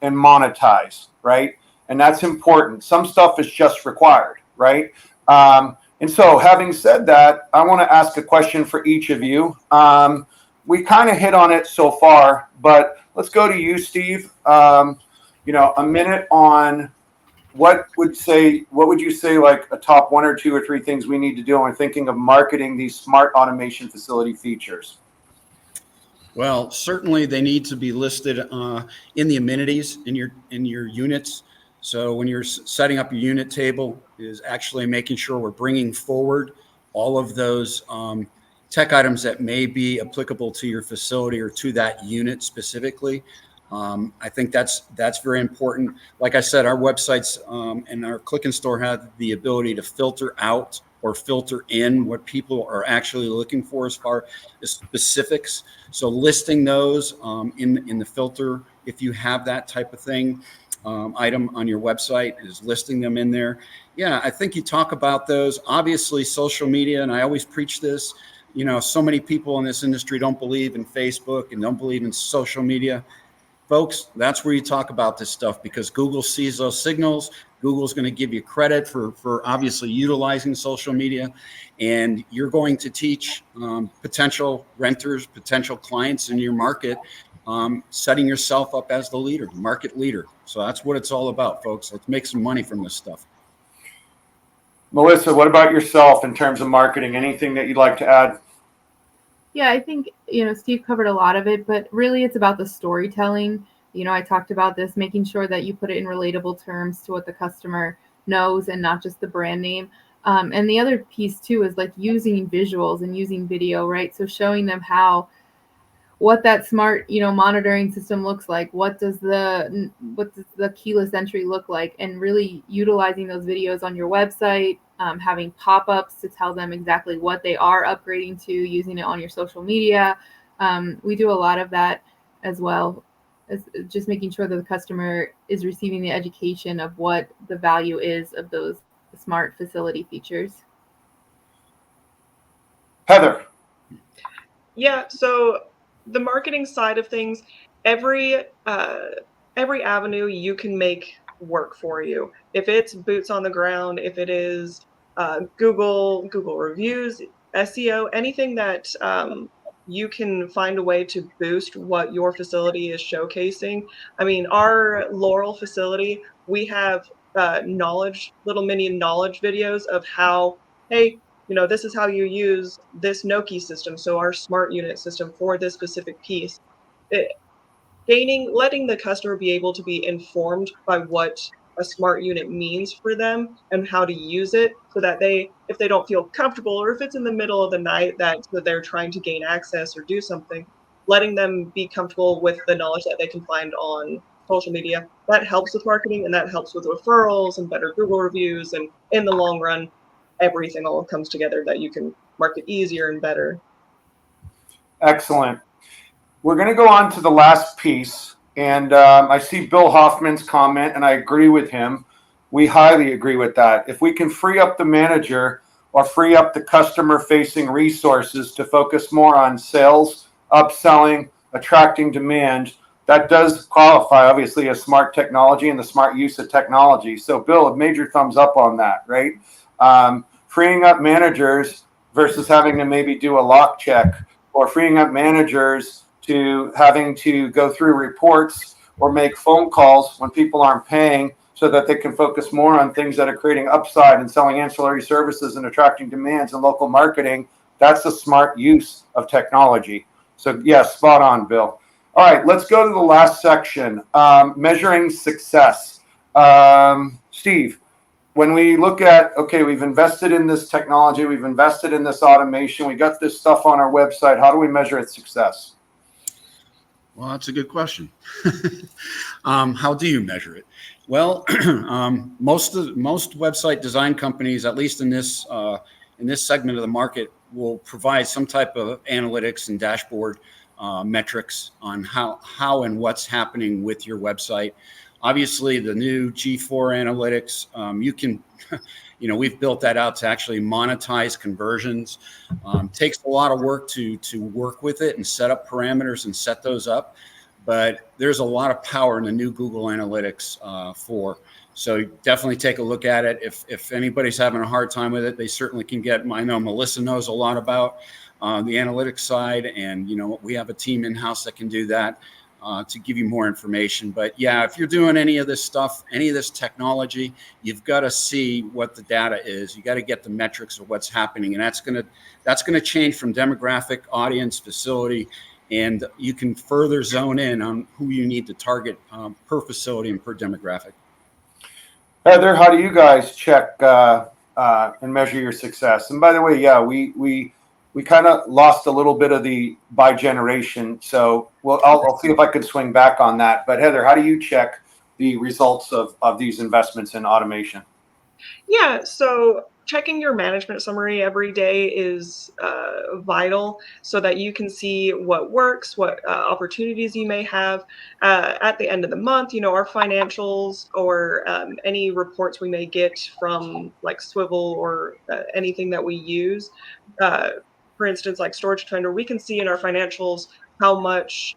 and monetize, right? And that's important. Some stuff is just required, right? And so having said that, I want to ask a question for each of you. We kind of hit on it so far, but let's go to you, Steve. A minute on what would you say like a top 1 or 2 or 3 things we need to do when thinking of marketing these smart automation facility features?
Well, certainly they need to be listed in the amenities in your units. So when you're setting up your unit table, is actually making sure we're bringing forward all of those tech items that may be applicable to your facility or to that unit specifically. I think that's very important. Like I said, our websites and our click and store have the ability to filter out or filter in what people are actually looking for as far as specifics. So listing those in the filter, if you have that type of thing, item on your website, is listing them in there. Yeah, I think you talk about those. Obviously, social media, and I always preach this, so many people in this industry don't believe in Facebook and don't believe in social media. Folks, that's where you talk about this stuff, because Google sees those signals. Google's going to give you credit for obviously utilizing social media, and you're going to teach potential renters, potential clients in your market, setting yourself up as the leader, market leader. So that's what it's all about, folks. Let's make some money from this stuff.
Melissa, what about yourself in terms of marketing? Anything that you'd like to add?
Yeah, I think, Steve covered a lot of it, but really it's about the storytelling. I talked about this, making sure that you put it in relatable terms to what the customer knows and not just the brand name. And the other piece too is like using visuals and using video, right? So showing them what that smart, monitoring system looks like. What does the keyless entry look like? And really utilizing those videos on your website, having pop-ups to tell them exactly what they are upgrading to, using it on your social media. We do a lot of that as well. It's just making sure that the customer is receiving the education of what the value is of those smart facility features.
Heather.
Yeah, so the marketing side of things, every avenue you can make work for you. If it's boots on the ground, if it is Google reviews, SEO, anything that you can find a way to boost what your facility is showcasing. I mean, our Laurel facility, we have little mini knowledge videos of how, hey, this is how you use this Noki system, so our smart unit system for this specific piece. Letting the customer be able to be informed by what a smart unit means for them and how to use it, so that if they don't feel comfortable, or if it's in the middle of the night that they're trying to gain access or do something, letting them be comfortable with the knowledge that they can find on social media, that helps with marketing, and that helps with referrals and better Google reviews, and in the long run, everything all comes together that you can market easier and better.
Excellent. We're going to go on to the last piece. And I see Bill Hoffman's comment, and I agree with him. We highly agree with that. If we can free up the manager or free up the customer-facing resources to focus more on sales, upselling, attracting demand, that does qualify, obviously, as smart technology and the smart use of technology. So, Bill, a major thumbs up on that, right? Freeing up managers versus having to maybe do a lock check, or freeing up managers to having to go through reports or make phone calls when people aren't paying, so that they can focus more on things that are creating upside and selling ancillary services and attracting demands and local marketing. That's a smart use of technology. So yes, spot on, Bill. All right, let's go to the last section, measuring success. Steve, when we look at, okay, we've invested in this technology, we've invested in this automation, we got this stuff on our website, how do we measure its success?
Well, that's a good question. How do you measure it? Well, most website design companies, at least in this segment of the market, will provide some type of analytics and dashboard metrics on how and what's happening with your website. Obviously, the new G4 analytics, you can, we've built that out to actually monetize conversions. Takes a lot of work to work with it and set up parameters and set those up. But there's a lot of power in the new Google Analytics so definitely take a look at it. If anybody's having a hard time with it, they certainly can I know Melissa knows a lot about the analytics side, and we have a team in-house that can do that. to give you more information. But yeah, if you're doing any of this stuff, any of this technology, you've got to see what the data is. You got to get the metrics of what's happening, and that's gonna change from demographic, audience, facility, and you can further zone in on who you need to target per facility and per demographic.
Heather, how do you guys check and measure your success? And by the way, yeah, we kind of lost a little bit of the by generation, so I'll see if I could swing back on that. But Heather, how do you check the results of these investments in automation?
Yeah, so checking your management summary every day is vital so that you can see what works, what opportunities you may have at the end of the month. Our financials or any reports we may get from like Swivel or anything that we use. For instance, like Storage Defender, we can see in our financials how much,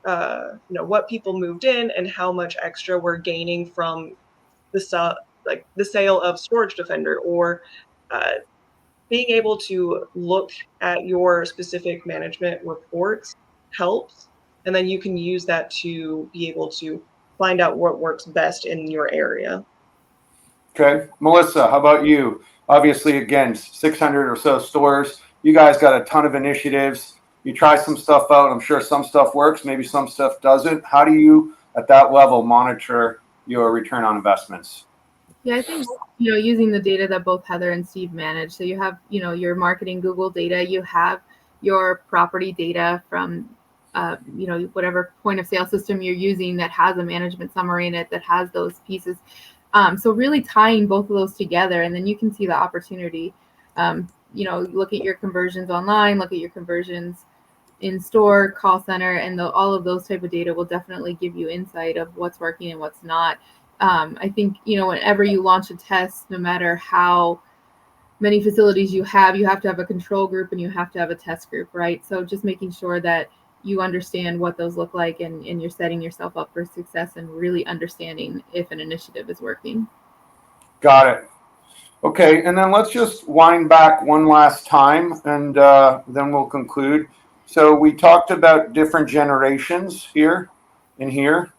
what people moved in and how much extra we're gaining from the sale of Storage Defender, or uh, being able to look at your specific management reports helps. And then you can use that to be able to find out what works best in your area.
Okay. Melissa, how about you? Obviously, again, 600 or so stores. You guys got a ton of initiatives. You try some stuff out. I'm sure some stuff works, maybe some stuff doesn't. How do you, at that level, monitor your return on investments?
Yeah, I think, using the data that both Heather and Steve manage. So you have, your marketing Google data, you have your property data from, whatever point of sale system you're using that has a management summary in it that has those pieces. So really tying both of those together, and then you can see the opportunity. Look at your conversions online, look at your conversions in store, call center, and all of those type of data will definitely give you insight of what's working and what's not. I think, whenever you launch a test, no matter how many facilities you have to have a control group and you have to have a test group, right? So just making sure that you understand what those look like and you're setting yourself up for success and really understanding if an initiative is working.
Got it. Okay, and then let's just wind back one last time and then we'll conclude. So we talked about different generations here and here,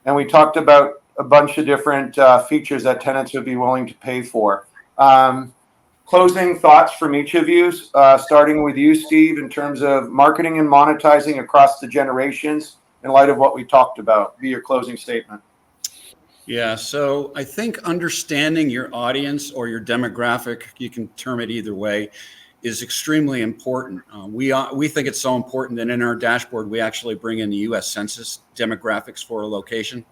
and we talked about a bunch of different features that tenants would be willing to pay for. Closing thoughts from each of you, starting with you, Steve, in terms of marketing and monetizing across the generations in light of what we talked about. Be your closing statement.
Yeah, so I think understanding your audience or your demographic, you can term it either way, is extremely important. We think it's so important that in our dashboard, we actually bring in the U.S. Census demographics for a location.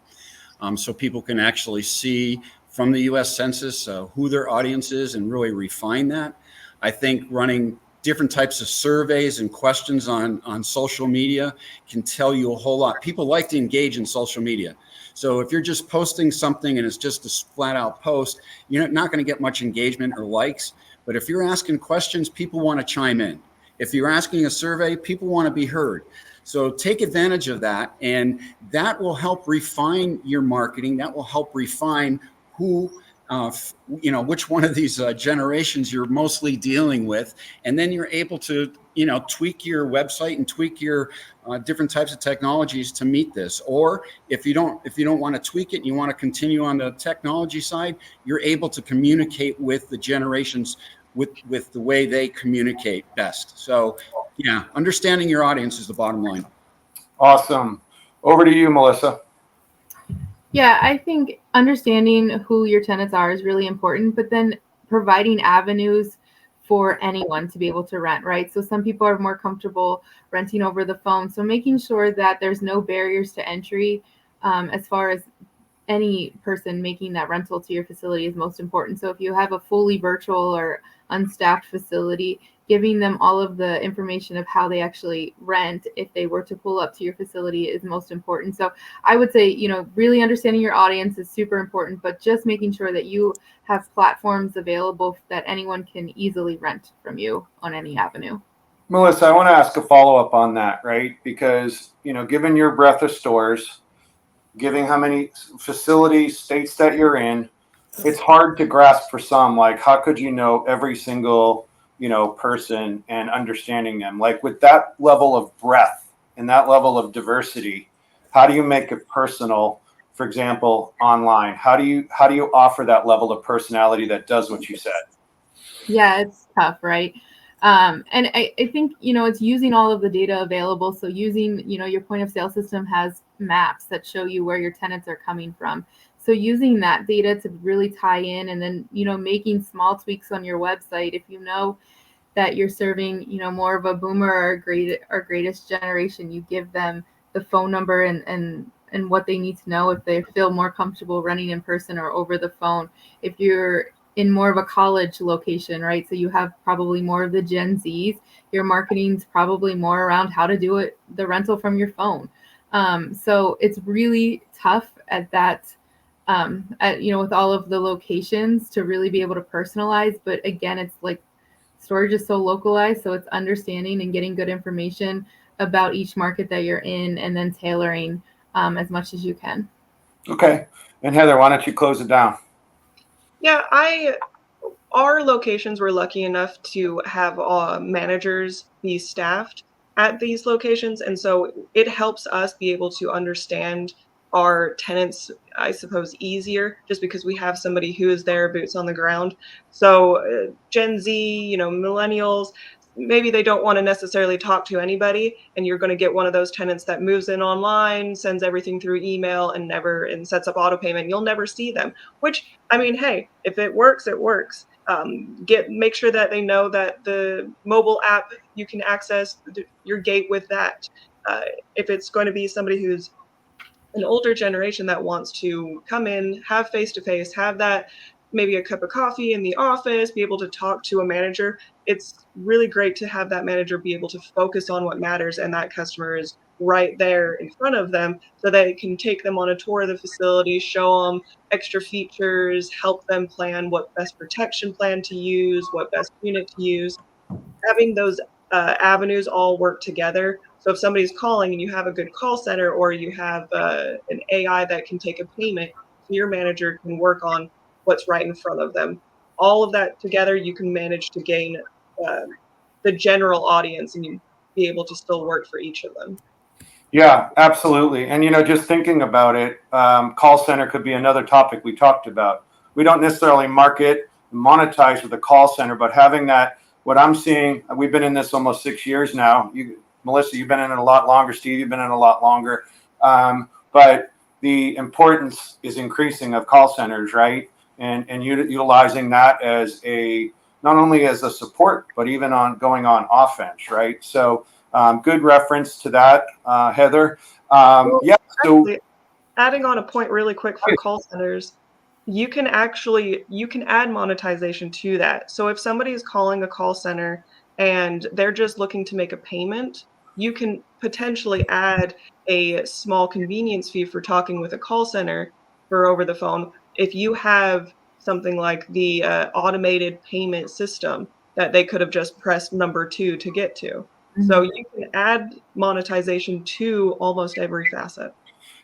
So people can actually see from the U.S. Census who their audience is and really refine that. I think running different types of surveys and questions on social media can tell you a whole lot. People like to engage in social media. So if you're just posting something and it's just a flat out post, you're not going to get much engagement or likes. But if you're asking questions, people want to chime in. If you're asking a survey, people want to be heard. So take advantage of that, and that will help refine your marketing. That will help refine who, which one of these generations you're mostly dealing with. And then you're able to, tweak your website and tweak your different types of technologies to meet this. Or if you don't want to tweak it and you want to continue on the technology side, you're able to communicate with the generations with the way they communicate best. So yeah, understanding your audience is the bottom line.
Awesome. Over to you, Melissa.
Yeah, I think understanding who your tenants are is really important, but then providing avenues for anyone to be able to rent, right? So some people are more comfortable renting over the phone. So making sure that there's no barriers to entry as far as any person making that rental to your facility is most important. So if you have a fully virtual or unstaffed facility, giving them all of the information of how they actually rent if they were to pull up to your facility is most important. So I would say, really understanding your audience is super important, but just making sure that you have platforms available that anyone can easily rent from you on any avenue.
Melissa, I want to ask a follow-up on that, right? Because, given your breadth of stores, given how many facilities, states that you're in, it's hard to grasp for some, like, how could you know every single, person and understanding them? Like, with that level of breadth and that level of diversity, how do you make it personal? For example, online, how do you offer that level of personality that does what you said?
Yeah, it's tough, right? And I think, it's using all of the data available. So using, your point of sale system has maps that show you where your tenants are coming from. So using that data to really tie in, and then, making small tweaks on your website. If you know that you're serving, more of a boomer or greatest generation, you give them the phone number and what they need to know if they feel more comfortable running in person or over the phone. If you're in more of a college location, right? So you have probably more of the Gen Zs. Your marketing's probably more around how to do it, the rental from your phone. So it's really tough at that, with all of the locations to really be able to personalize. But again, it's like storage is so localized, so it's understanding and getting good information about each market that you're in, and then tailoring as much as you can.
Okay. And Heather, why don't you close it down?
Yeah, our locations were lucky enough to have managers be staffed at these locations, and so it helps us be able to understand our tenants, I suppose, easier, just because we have somebody who is there, boots on the ground. So Gen Z, millennials, maybe they don't want to necessarily talk to anybody, and you're going to get one of those tenants that moves in online, sends everything through email, and sets up auto payment. You'll never see them, which, I mean, hey, if it works, it works. Make sure that they know that the mobile app, you can access your gate with that. If it's going to be somebody who's an older generation that wants to come in, have face-to-face, have that, maybe a cup of coffee in the office, be able to talk to a manager, it's really great to have that manager be able to focus on what matters, and that customer is right there in front of them, so they can take them on a tour of the facility, show them extra features, help them plan what best protection plan to use, what best unit to use. Having those avenues all work together. So if somebody's calling and you have a good call center, or you have an AI that can take a payment, your manager can work on what's right in front of them. All of that together, you can manage to gain the general audience, and you be able to still work for each of them.
Yeah, absolutely. And, just thinking about it, call center could be another topic we talked about. We don't necessarily market and monetize with a call center, but having that, what I'm seeing, we've been in this almost 6 years now. Melissa, you've been in it a lot longer. Steve, you've been in it a lot longer. But the importance is increasing of call centers, right? And utilizing that as not only as a support, but even on going on offense, right? So good reference to that, Heather. Yeah. So
actually, adding on a point really quick for call centers, you can add monetization to that. So if somebody is calling a call center and they're just looking to make a payment, you can potentially add a small convenience fee for talking with a call center for over the phone. If you have something like the automated payment system that they could have just pressed number 2 to get to. So you can add monetization to almost every facet.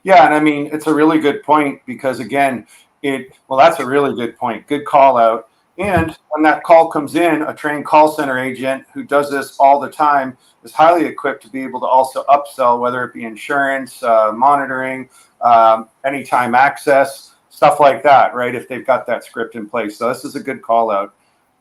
yeah, and I mean, it's a really good point, because again, that's a really good point. Good call out. And when that call comes in, a trained call center agent who does this all the time is highly equipped to be able to also upsell, whether it be insurance, monitoring, anytime access, stuff like that, right? If they've got that script in place. So this is a good call out.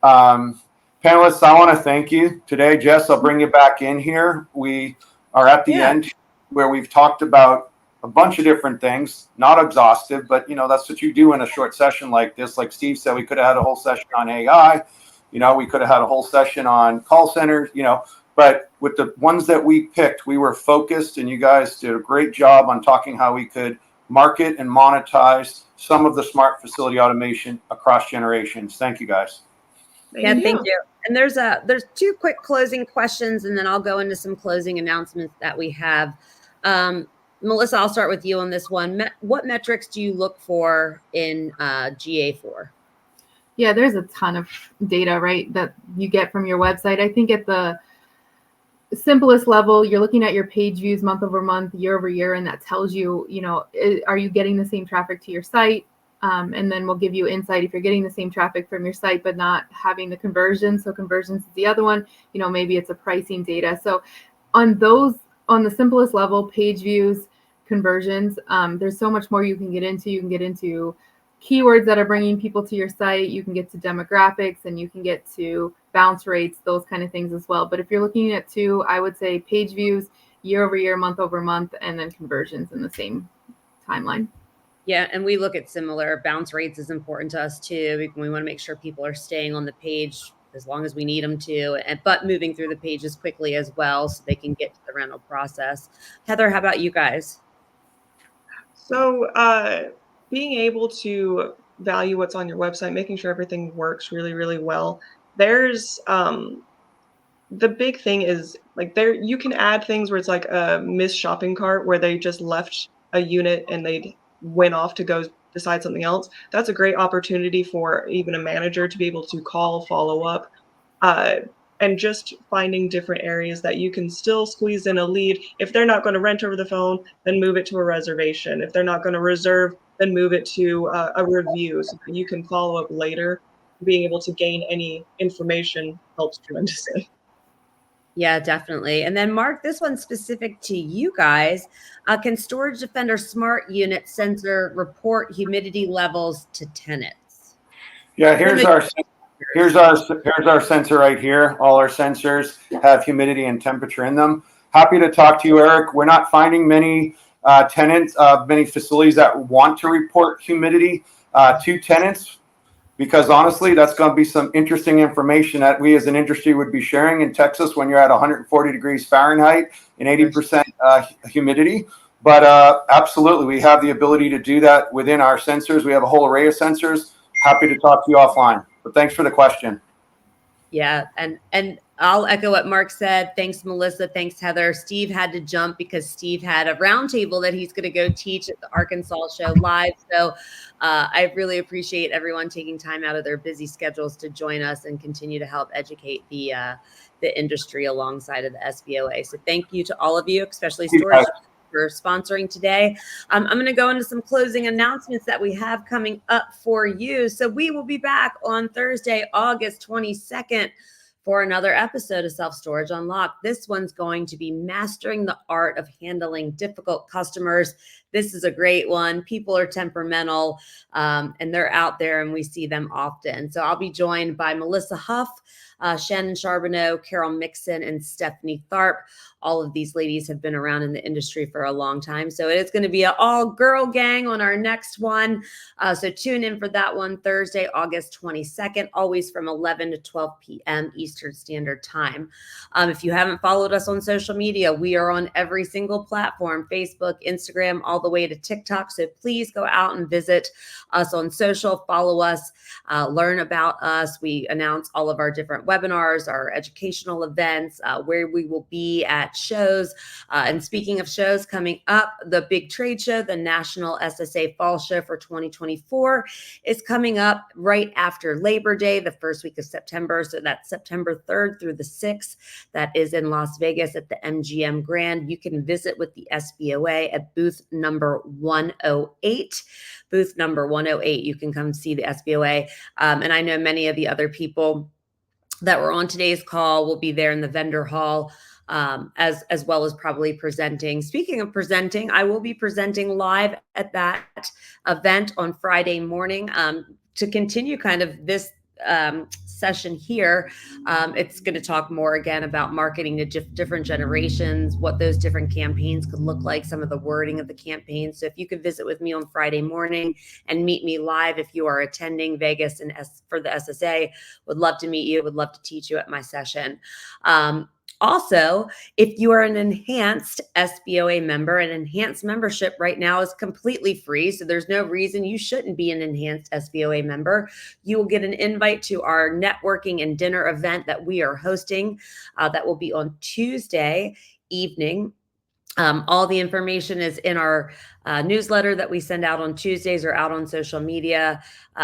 Panelists, I want to thank you today. Jess, I'll bring you back in here. We are at the end where we've talked about a bunch of different things, not exhaustive, but that's what you do in a short session like this. Like Steve said, we could have had a whole session on AI, we could have had a whole session on call centers, but with the ones that we picked, we were focused, and you guys did a great job on talking how we could market and monetize some of the smart facility automation across generations. Thank you, guys.
Thank you. And there's 2 quick closing questions, and then I'll go into some closing announcements that we have. Melissa, I'll start with you on this one. What metrics do you look for in GA4?
Yeah, there's a ton of data, right, that you get from your website. I think at the simplest level, you're looking at your page views month over month, year over year, and that tells you, are you getting the same traffic to your site? And then we'll give you insight if you're getting the same traffic from your site, but not having the conversion. So conversions is the other one. Maybe it's a pricing data. So on the simplest level, page views, conversions. There's so much more you can get into. You can get into keywords that are bringing people to your site. You can get to demographics, and you can get to bounce rates, those kind of things as well. But if you're looking at two, I would say page views, year over year, month over month, and then conversions in the same timeline.
Yeah, and we look at similar bounce rates is important to us too. We want to make sure people are staying on the page as long as we need them to, but moving through the pages quickly as well so they can get to the rental process. Heather, how about you guys?
So being able to value what's on your website, making sure everything works really, really well. There's the big thing is like there you can add things where it's like a missed shopping cart where they just left a unit and they went off to go decide something else. That's a great opportunity for even a manager to be able to call, follow up, uh, and just finding different areas that you can still squeeze in a lead. If they're not going to rent over the phone, then move it to a reservation. If they're not going to reserve, then move it to a review so that you can follow up later. Being able to gain any information helps tremendously.
Yeah, definitely. And then Mark, this one's specific to you guys. Can Storage Defender Smart Unit sensor report humidity levels to tenants?
Yeah, here's our sensor right here. All our sensors have humidity and temperature in them. Happy to talk to you, Eric. We're not finding many tenants, many facilities that want to report humidity to tenants, because honestly, that's going to be some interesting information that we as an industry would be sharing in Texas when you're at 140 degrees Fahrenheit and 80% humidity. But absolutely, we have the ability to do that within our sensors. We have a whole array of sensors. Happy to talk to you offline. But thanks for the question.
Yeah, and I'll echo what Mark said. Thanks, Melissa. Thanks, Heather. Steve had to jump because Steve had a roundtable that he's going to go teach at the Arkansas show live. So I really appreciate everyone taking time out of their busy schedules to join us and continue to help educate the industry alongside of the SBOA. So thank you to all of you, especially storage, for sponsoring today. I'm going to go into some closing announcements that we have coming up for you. So we will be back on Thursday, August 22nd for another episode of Self-Storage Unlocked. This one's going to be mastering the art of handling difficult customers. This is a great one. People are temperamental and they're out there and we see them often. So I'll be joined by Melissa Huff, Shannon Charbonneau, Carol Mixon, and Stephanie Tharp. All of these ladies have been around in the industry for a long time. So it is going to be an all-girl gang on our next one. So tune in for that one Thursday, August 22nd, always from 11 to 12 p.m. Eastern Standard Time. If you haven't followed us on social media, we are on every single platform, Facebook, Instagram, all the way to TikTok. So please go out and visit us on social, follow us, learn about us. We announce all of our different webinars, our educational events, where we will be at shows. And speaking of shows coming up, the big trade show, the National SSA Fall Show for 2024 is coming up right after Labor Day, the first week of September. So that's September 3rd through the 6th. That is in Las Vegas at the MGM Grand. You can visit with the SBOA at booth number 108. Booth number 108. You can come see the SBOA. And I know many of the other people that were on today's call will be there in the vendor hall, as well as probably presenting. Speaking of presenting, I will be presenting live at that event on Friday morning to continue kind of this session here. It's going to talk more again about marketing to different generations, what those different campaigns could look like, some of the wording of the campaign. So if you could visit with me on Friday morning and meet me live if you are attending Vegas and for the SSA, would love to meet you, would love to teach you at my session. Also, if you are an enhanced SBOA member, an enhanced membership right now is completely free. So there's no reason you shouldn't be an enhanced SBOA member. You will get an invite to our networking and dinner event that we are hosting. That will be on Tuesday evening. All the information is in our newsletter that we send out on Tuesdays or out on social media.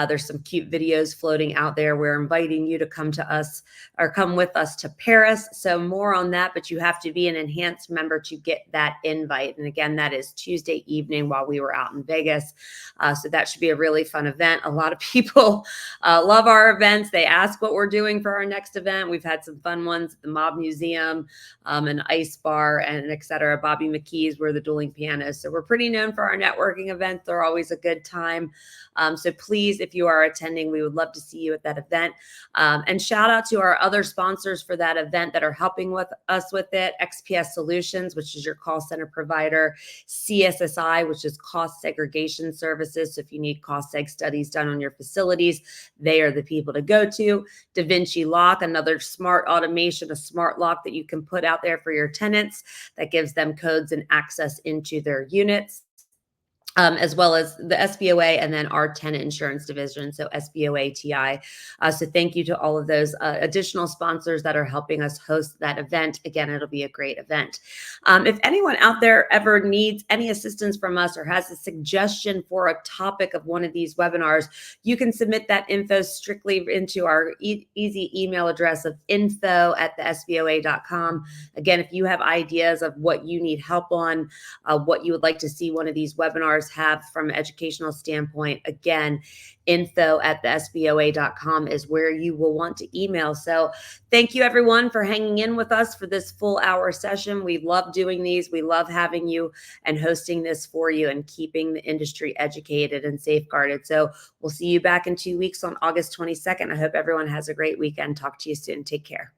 There's some cute videos floating out there. We're inviting you to come to us or come with us to Paris. So more on that, but you have to be an enhanced member to get that invite. And again, that is Tuesday evening while we were out in Vegas. So that should be a really fun event. A lot of people love our events. They ask what we're doing for our next event. We've had some fun ones at the Mob Museum, an ice bar, and et cetera. Bobby McKee's were the dueling pianists. So we're pretty known for our networking events. They're always a good time. So please, if you are attending, we would love to see you at that event. And shout out to our other sponsors for that event that are helping with us with it. XPS Solutions, which is your call center provider. CSSI, which is cost segregation services. So if you need cost seg studies done on your facilities, they are the people to go to. Da Vinci Lock, another smart automation, a smart lock that you can put out there for your tenants that gives them codes and access into their units. As well as the SBOA and then our tenant insurance division, so SBOA TI. So thank you to all of those additional sponsors that are helping us host that event. Again, it'll be a great event. If anyone out there ever needs any assistance from us or has a suggestion for a topic of one of these webinars, you can submit that info strictly into our easy email address of info@thesboa.com. Again, if you have ideas of what you need help on, what you would like to see one of these webinars have from an educational standpoint, again, info@thesboa.com is where you will want to email. So thank you everyone for hanging in with us for this full hour session. We love doing these. We love having you and hosting this for you and keeping the industry educated and safeguarded. So we'll see you back in 2 weeks on August 22nd. I hope everyone has a great weekend. Talk to you soon. Take care.